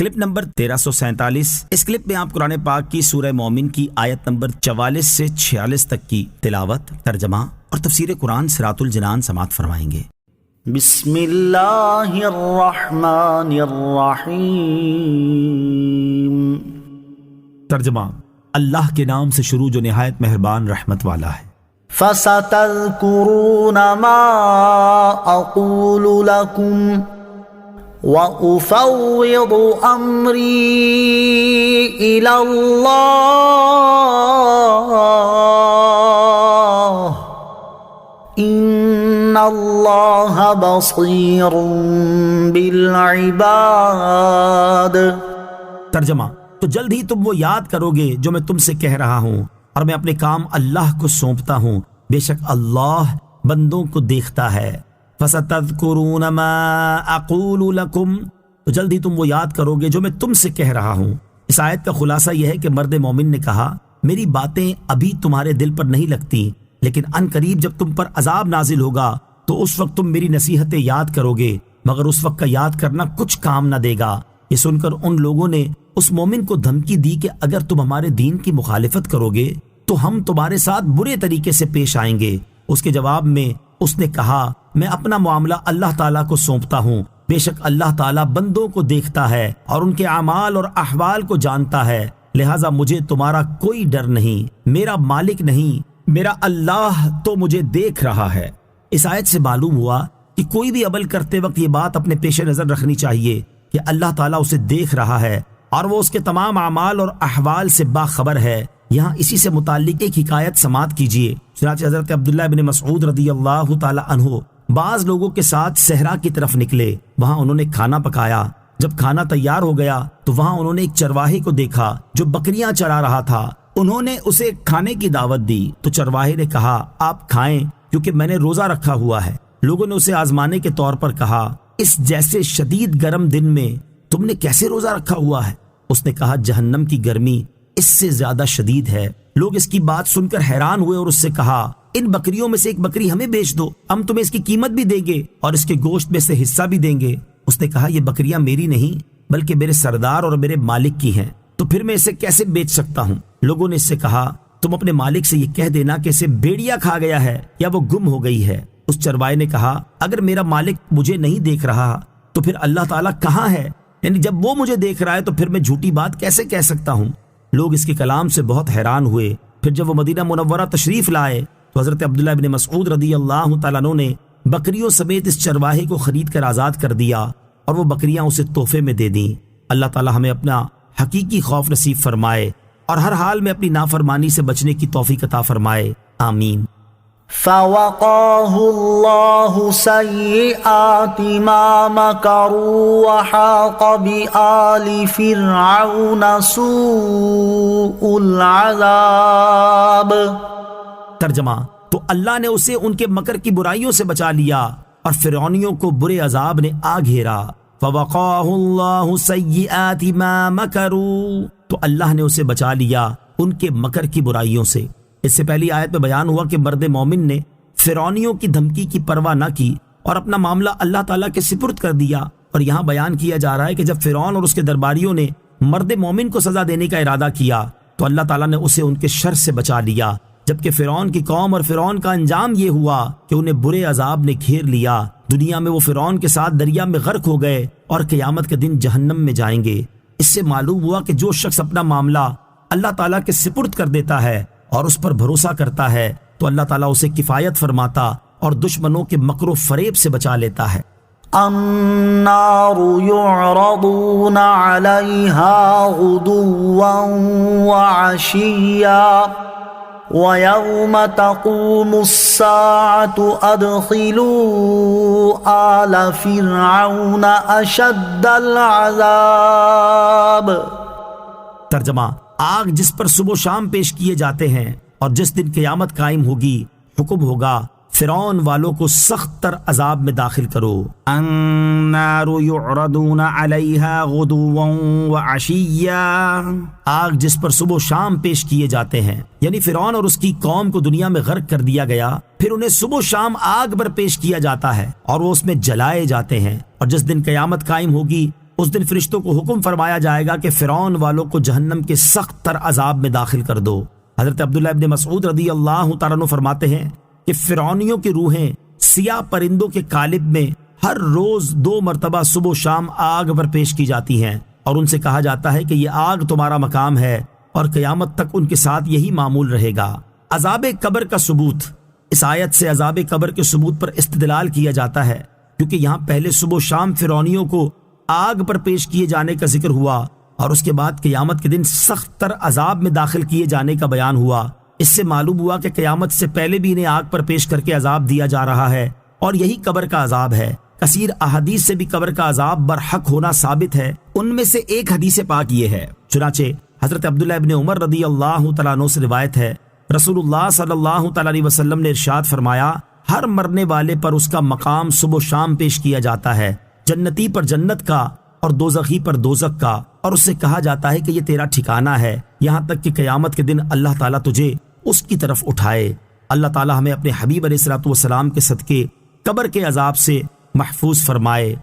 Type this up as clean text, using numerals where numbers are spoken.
Clip number 1347۔ اس clip میں آپ قرآن پاک کی سورہ مومن کی آیت نمبر 44 سے 46 تک کی تلاوت، ترجمہ اور تفسیر قرآن صراط الجنان سماعت فرمائیں گے۔ بسم اللہ الرحمن الرحیم۔ ترجمہ، اللہ کے نام سے شروع جو نہایت مہربان رحمت والا ہے۔ فَسَتَذْكُرُونَ مَا أَقُولُ لَكُمْ وَأُفَوِّضُ أَمْرِي إِلَى اللَّهِ إِنَّ اللَّهَ بَصِيرٌ بِالْعِبَادِ۔ ترجمہ، تو جلد ہی تم وہ یاد کرو گے جو میں تم سے کہہ رہا ہوں، اور میں اپنے کام اللہ کو سونپتا ہوں، بے شک اللہ بندوں کو دیکھتا ہے۔ فَسَتَذْكُرُونَ مَا أَقُولُ لَكُمْ، تو جلد ہی تم وہ یاد کرو گے جو میں تم سے کہہ رہا ہوں۔ اس آیت کا خلاصہ یہ ہے کہ مرد مومن نے کہا، میری باتیں ابھی تمہارے دل پر نہیں لگتی، لیکن ان قریب جب تم پر عذاب نازل ہوگا تو اس وقت تم میری نصیحتیں یاد کرو گے، مگر اس وقت کا یاد کرنا کچھ کام نہ دے گا۔ یہ سن کر ان لوگوں نے اس مومن کو دھمکی دی کہ اگر تم ہمارے دین کی مخالفت کرو گے تو ہم تمہارے ساتھ برے طریقے سے پیش آئیں گے۔ اس کے جواب میں اس نے کہا، میں اپنا معاملہ اللہ تعالیٰ کو سونپتا ہوں، بے شک اللہ تعالیٰ بندوں کو دیکھتا ہے اور ان کے اعمال اور احوال کو جانتا ہے، لہٰذا مجھے تمہارا کوئی ڈر نہیں، میرا مالک نہیں، میرا اللہ تو مجھے دیکھ رہا ہے۔ اس آیت سے معلوم ہوا کہ کوئی بھی عمل کرتے وقت یہ بات اپنے پیش نظر رکھنی چاہیے کہ اللہ تعالیٰ اسے دیکھ رہا ہے اور وہ اس کے تمام اعمال اور احوال سے باخبر ہے۔ یہاں اسی سے متعلق ایک حکایت سماعت کیجیے۔ چنانچہ حضرت عبداللہ بن مسعود رضی اللہ تعالی عنہ بعض لوگوں کے ساتھ صحرا کی طرف نکلے، وہاں انہوں نے کھانا پکایا۔ جب کھانا تیار ہو گیا تو وہاں انہوں نے ایک چرواہے کو دیکھا جو بکریاں چرا رہا تھا۔ انہوں نے اسے کھانے کی دعوت دی تو چرواہے نے کہا، آپ کھائیں کیونکہ میں نے روزہ رکھا ہوا ہے۔ لوگوں نے اسے آزمانے کے طور پر کہا، اس جیسے شدید گرم دن میں تم نے کیسے روزہ رکھا ہوا ہے؟ اس نے کہا، جہنم کی گرمی اس سے زیادہ شدید ہے۔ لوگ اس کی بات سن کر حیران ہوئے اور اس سے کہا، ان بکریوں میں سے ایک بکری ہمیں بیچ دو، ہم تمہیں اس کی قیمت بھی دیں گے اور اس کے گوشت میں سے حصہ بھی دیں گے۔ اس نے کہا، یہ بکریاں میری نہیں بلکہ میرے سردار اور میرے مالک کی ہیں، تو پھر میں اسے کیسے بیچ سکتا ہوں؟ لوگوں نے اس سے کہا، تم اپنے مالک سے یہ کہہ دینا کہ اسے بھیڑیا کھا گیا ہے یا وہ گم ہو گئی ہے۔ اس چروائے نے کہا، اگر میرا مالک مجھے نہیں دیکھ رہا تو پھر اللہ تعالیٰ کہاں ہے؟ یعنی جب وہ مجھے دیکھ رہا ہے تو پھر میں جھوٹی بات کیسے کہہ سکتا ہوں؟ لوگ اس کے کلام سے بہت حیران ہوئے۔ پھر جب وہ مدینہ منورہ تشریف لائے تو حضرت عبداللہ بن مسعود رضی اللہ تعالیٰ عنہ نے بکریوں سمیت اس چرواہے کو خرید کر آزاد کر دیا اور وہ بکریاں اسے تحفے میں دے دیں۔ اللہ تعالیٰ ہمیں اپنا حقیقی خوف نصیب فرمائے اور ہر حال میں اپنی نافرمانی سے بچنے کی توفیق عطا فرمائے، آمین۔ فَوَقَاهُ اللَّهُ سَيِّئَاتِ مَا مَكَرُوا وَحَاقَ بِآلِ فِرْعَوْنَ سُوءُ الْعَذَابِ۔ ترجمہ، تو اللہ نے اسے ان کے مکر کی برائیوں سے بچا لیا اور فرعونیوں کو برے عذاب نے آ گھیرا۔ فَوَقَاهُ اللَّهُ سَيِّئَاتِ مَا مَكَرُوا، تو اللہ نے اسے بچا لیا ان کے مکر کی برائیوں سے۔ اس سے پہلی آیت میں بیان ہوا کہ مرد مومن نے فرعونیوں کی دھمکی کی پرواہ نہ کی اور اپنا معاملہ اللہ تعالیٰ کے سپرد کر دیا، اور یہاں بیان کیا جا رہا ہے کہ جب فرعون اور اس کے درباریوں نے مرد مومن کو سزا دینے کا ارادہ کیا تو اللہ تعالیٰ نے اسے ان کے شر سے بچا لیا، جبکہ فرعون کی قوم اور فرعون کا انجام یہ ہوا کہ انہیں برے عذاب نے گھیر لیا۔ دنیا میں وہ فرعون کے ساتھ دریا میں غرق ہو گئے اور قیامت کے دن جہنم میں جائیں گے۔ اس سے معلوم ہوا کہ جو شخص اپنا معاملہ اللہ تعالیٰ کے سپرد کر دیتا ہے اور اس پر بھروسہ کرتا ہے تو اللہ تعالیٰ اسے کفایت فرماتا اور دشمنوں کے مکر و فریب سے بچا لیتا ہے۔ النار يعرضون عليها غدوا وعشيا ويوم تقوم الساعة أدخلوا آل فرعون أشد العذاب۔ ترجمہ، آگ جس پر صبح و شام پیش کیے جاتے ہیں اور جس دن قیامت قائم ہوگی، حکم ہوگا فرعون والوں کو سخت تر عذاب میں داخل کرو۔ النار یعرضون علیہا غدوا وعشیا، آگ جس پر صبح و شام پیش کیے جاتے ہیں، یعنی فرعون اور اس کی قوم کو دنیا میں غرق کر دیا گیا، پھر انہیں صبح و شام آگ پر پیش کیا جاتا ہے اور وہ اس میں جلائے جاتے ہیں، اور جس دن قیامت قائم ہوگی اس دن فرشتوں کو حکم فرمایا جائے گا کہ فرعون والوں کو جہنم کے سخت تر عذاب میں داخل کر دو۔ حضرت عبداللہ ابن مسعود رضی اللہ تعالیٰ عنہ فرماتے ہیں کہ فرعونیوں کی روحیں سیاہ پرندوں کے قالب میں ہر روز 2 مرتبہ صبح و شام آگ پر پیش کی جاتی ہیں، اور ان سے کہا جاتا ہے کہ یہ آگ تمہارا مقام ہے، اور قیامت تک ان کے ساتھ یہی معمول رہے گا۔ عذاب قبر کا ثبوت۔ اس آیت سے عذاب قبر کے ثبوت پر استدلال کیا جاتا ہے، کیونکہ یہاں پہلے صبح و شام فرعونیوں کو آگ پر پیش کیے جانے کا ذکر ہوا، اور اس کے بعد قیامت کے دن سخت تر عذاب میں داخل کیے جانے کا بیان ہوا۔ اس سے معلوم ہوا کہ قیامت سے پہلے بھی انہیں آگ پر پیش کر کے عذاب دیا جا رہا ہے، اور یہی قبر کا عذاب ہے۔ کثیر احادیث سے بھی قبر کا عذاب برحق ہونا ثابت ہے، ان میں سے ایک حدیث پاک یہ ہے۔ چنانچہ حضرت عبداللہ ابن عمر رضی اللہ تعالیٰ عنہ سے روایت ہے، رسول اللہ صلی اللہ تعالیٰ علیہ وسلم نے ارشاد فرمایا، ہر مرنے والے پر اس کا مقام صبح و شام پیش کیا جاتا ہے، جنتی پر جنت کا اور دوزخی پر دوزخ کا، اور اس سے کہا جاتا ہے کہ یہ تیرا ٹھکانہ ہے، یہاں تک کہ قیامت کے دن اللہ تعالیٰ تجھے اس کی طرف اٹھائے۔ اللہ تعالیٰ ہمیں اپنے حبیب علیہ الصلوۃ والسلام کے صدقے قبر کے عذاب سے محفوظ فرمائے۔